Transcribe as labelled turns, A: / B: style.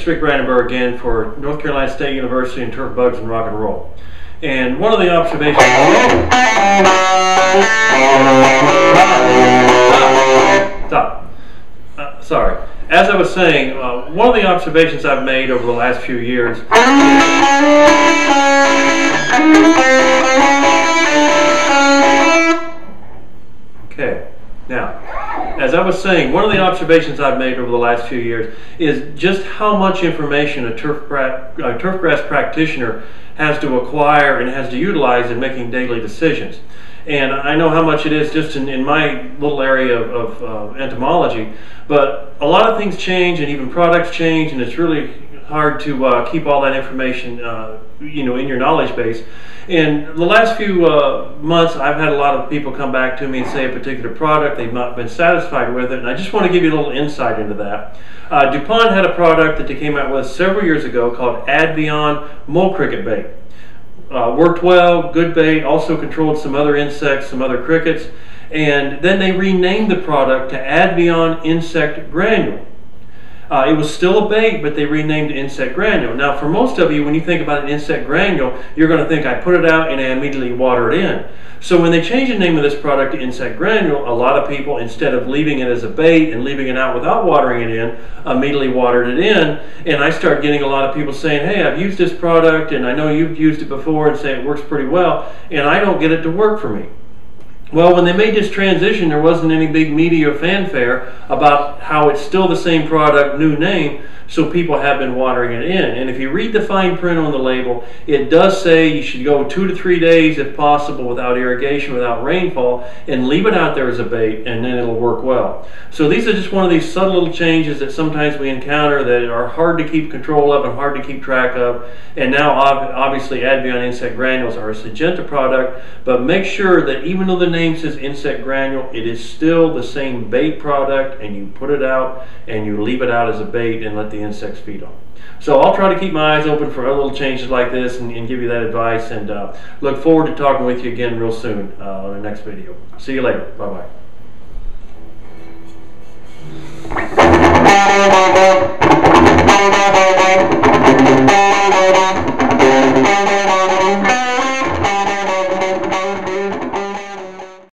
A: Rick Brandenburg again for North Carolina State University and Turf Bugs and Rock and Roll. And one of the observations... Stop. Sorry. As I was saying, one of the observations I've made over the last few years... Okay. Now, as I was saying, one of the observations I've made over the last few years is just how much information a turf grass practitioner has to acquire and has to utilize in making daily decisions. And I know how much it is just in my little area of entomology, but a lot of things change and even products change, and it's really hard to keep all that information in your knowledge base. In the last few months, I've had a lot of people come back to me and say a particular product, they've not been satisfied with it, and I just want to give you a little insight into that. DuPont had a product that they came out with several years ago called Advion Mole Cricket Bait. Worked well, good bait, also controlled some other insects, some other crickets, and then they renamed the product to Advion Insect Granule. It was still a bait, but they renamed it Insect Granule. Now, for most of you, when you think about an insect granule, you're going to think, I put it out and I immediately water it in. So when they changed the name of this product to Insect Granule, a lot of people, instead of leaving it as a bait and leaving it out without watering it in, immediately watered it in. And I started getting a lot of people saying, hey, I've used this product and I know you've used it before, and say it works pretty well, and I don't get it to work for me. Well, when they made this transition, there wasn't any big media or fanfare about how it's still the same product, new name, so people have been watering it in. And if you read the fine print on the label, it does say you should go 2 to 3 days, if possible, without irrigation, without rainfall, and leave it out there as a bait, and then it'll work well. So these are just one of these subtle little changes that sometimes we encounter that are hard to keep control of and hard to keep track of. And now, obviously, Advion Insect Granules are a Syngenta product, but make sure that even though the name says Insect Granule, it is still the same bait product, and you put it out and you leave it out as a bait and let the insects feed on. So I'll try to keep my eyes open for other little changes like this and give you that advice, and look forward to talking with you again real soon on the next video. See you later. Bye-bye.